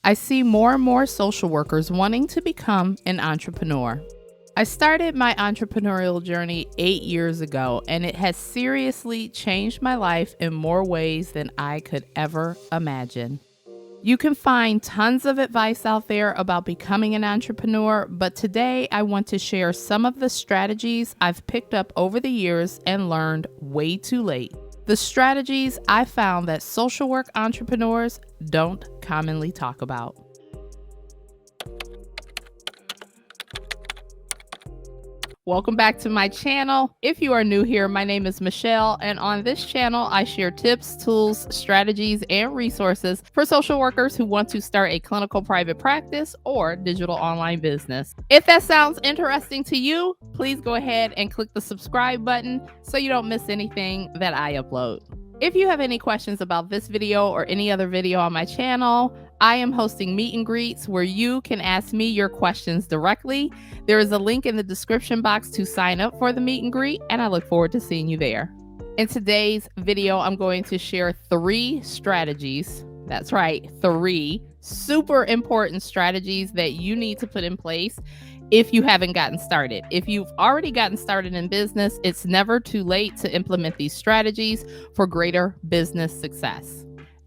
I see more and more social workers wanting to become an entrepreneur. I started my entrepreneurial journey 8 years ago, and it has seriously changed my life in more ways than I could ever imagine. You can find tons of advice out there about becoming an entrepreneur, but today I want to share some of the strategies I've picked up over the years and learned way too late. The strategies I found that social work entrepreneurs don't commonly talk about. Welcome back to my channel. If you are new here, my name is Michelle, and on this channel, I share tips, tools, strategies, and resources for social workers who want to start a clinical private practice or digital online business. If that sounds interesting to you, please go ahead and click the subscribe button so you don't miss anything that I upload. If you have any questions about this video or any other video on my channel, I am hosting meet and greets where you can ask me your questions directly. There is a link in the description box to sign up for the meet and greet, and I look forward to seeing you there. In today's video, I'm going to share 3 strategies. That's right, 3 super important strategies that you need to put in place if you haven't gotten started. If you've already gotten started in business, it's never too late to implement these strategies for greater business success.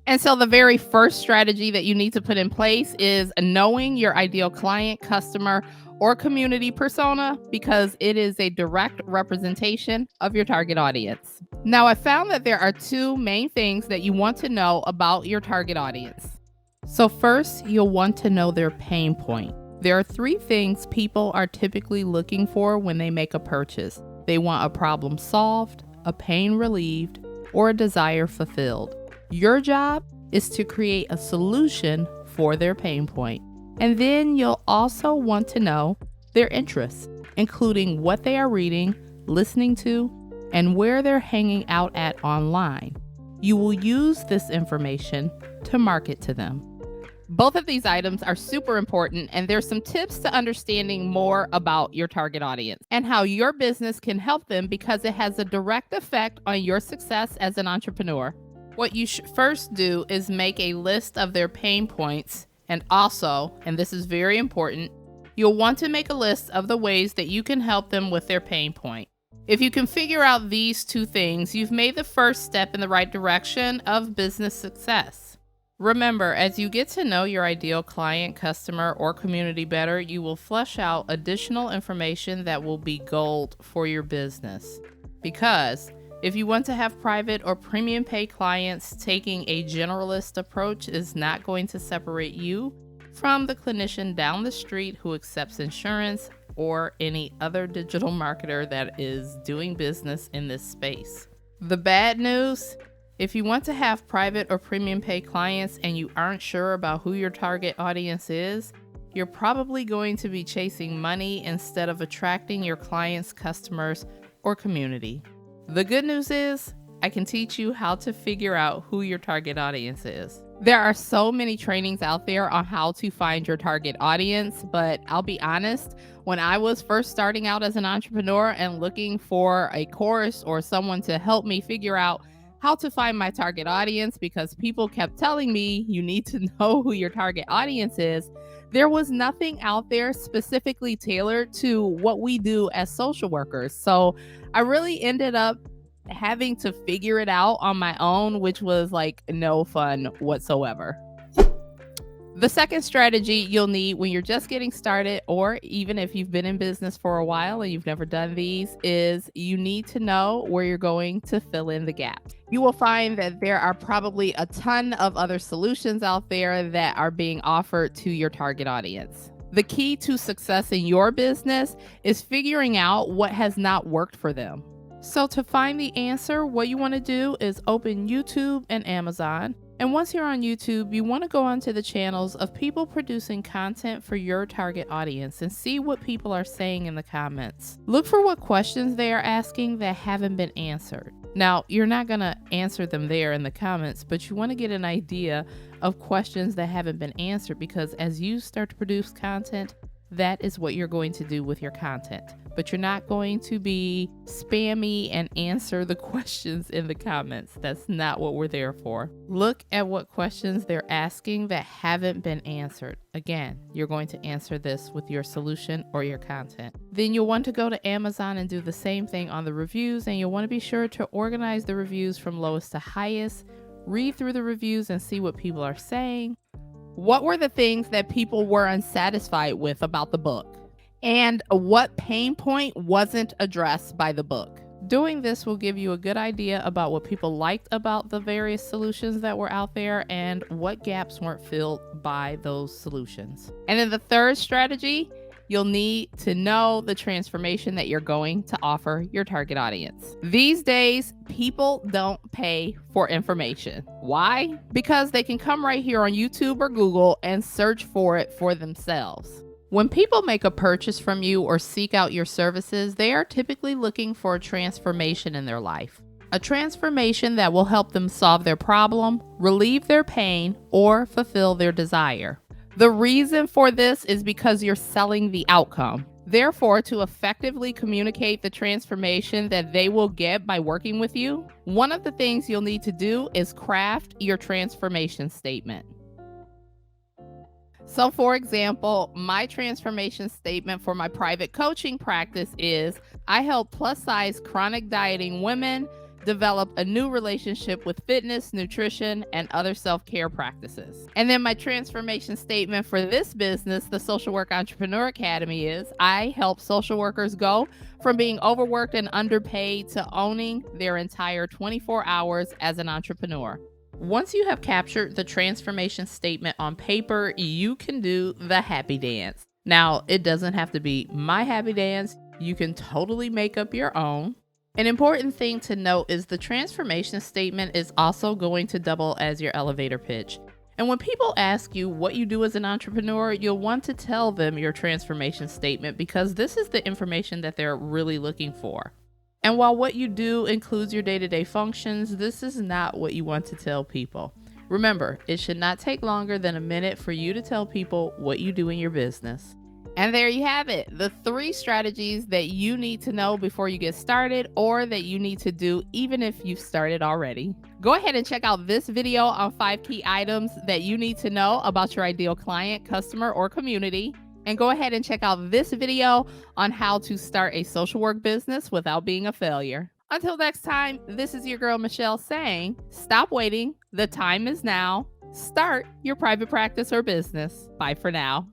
And so the very first strategy that you need to put in place is knowing your ideal client, customer, or community persona, because it is a direct representation of your target audience. Now, I found that there are 2 main things that you want to know about your target audience. So first, you'll want to know their pain point. There are 3 things people are typically looking for when they make a purchase. They want a problem solved, a pain relieved, or a desire fulfilled. Your job is to create a solution for their pain point. And then you'll also want to know their interests, including what they are reading, listening to, and where they're hanging out at online. You will use this information to market to them. Both of these items are super important, and there's some tips to understanding more about your target audience and how your business can help them, because it has a direct effect on your success as an entrepreneur. What you should first do is make a list of their pain points, and also, and this is very important, you'll want to make a list of the ways that you can help them with their pain point. If you can figure out these 2 things, you've made the first step in the right direction of business success. Remember, as you get to know your ideal client, customer, or community better, you will flesh out additional information that will be gold for your business. Because if you want to have private or premium pay clients, taking a generalist approach is not going to separate you from the clinician down the street who accepts insurance or any other digital marketer that is doing business in this space. The bad news: if you want to have private or premium pay clients and you aren't sure about who your target audience is, you're probably going to be chasing money instead of attracting your clients, customers, or community. The good news is, I can teach you how to figure out who your target audience is. There are so many trainings out there on how to find your target audience, but I'll be honest, when I was first starting out as an entrepreneur and looking for a course or someone to help me figure out how to find my target audience, because people kept telling me you need to know who your target audience is, there was nothing out there specifically tailored to what we do as social workers. So I really ended up having to figure it out on my own, which was like no fun whatsoever. The second strategy you'll need when you're just getting started, or even if you've been in business for a while and you've never done these, is you need to know where you're going to fill in the gap. You will find that there are probably a ton of other solutions out there that are being offered to your target audience. The key to success in your business is figuring out what has not worked for them. So to find the answer, what you want to do is open YouTube and Amazon. And once you're on YouTube, you want to go onto the channels of people producing content for your target audience and see what people are saying in the comments. Look for what questions they are asking that haven't been answered. Now, you're not going to answer them there in the comments, but you want to get an idea of questions that haven't been answered, because as you start to produce content, that is what you're going to do with your content. But you're not going to be spammy and answer the questions in the comments. That's not what we're there for. Look at what questions they're asking that haven't been answered. Again, you're going to answer this with your solution or your content. Then you'll want to go to Amazon and do the same thing on the reviews, and you'll want to be sure to organize the reviews from lowest to highest. Read through the reviews and see what people are saying. What were the things that people were unsatisfied with about the book? And what pain point wasn't addressed by the book? Doing this will give you a good idea about what people liked about the various solutions that were out there and what gaps weren't filled by those solutions. And then the third strategy, you'll need to know the transformation that you're going to offer your target audience. These days, people don't pay for information. Why? Because they can come right here on YouTube or Google and search for it for themselves. When people make a purchase from you or seek out your services, they are typically looking for a transformation in their life. A transformation that will help them solve their problem, relieve their pain, or fulfill their desire. The reason for this is because you're selling the outcome. Therefore, to effectively communicate the transformation that they will get by working with you, one of the things you'll need to do is craft your transformation statement. So for example, my transformation statement for my private coaching practice is, I help plus-size chronic dieting women develop a new relationship with fitness, nutrition, and other self-care practices. And then my transformation statement for this business, the Social Work Entrepreneur Academy, is, I help social workers go from being overworked and underpaid to owning their entire 24 hours as an entrepreneur. Once you have captured the transformation statement on paper, you can do the happy dance. Now, it doesn't have to be my happy dance. You can totally make up your own. An important thing to note is the transformation statement is also going to double as your elevator pitch. And when people ask you what you do as an entrepreneur, you'll want to tell them your transformation statement because this is the information that they're really looking for. And while what you do includes your day-to-day functions, this is not what you want to tell people. Remember, it should not take longer than a minute for you to tell people what you do in your business. And there you have it, the 3 strategies that you need to know before you get started, or that you need to do even if you've started already. Go ahead and check out this video on 5 key items that you need to know about your ideal client, customer, or community. And go ahead and check out this video on how to start a social work business without being a failure. Until next time, this is your girl Michelle saying, stop waiting. The time is now. Start your private practice or business. Bye for now.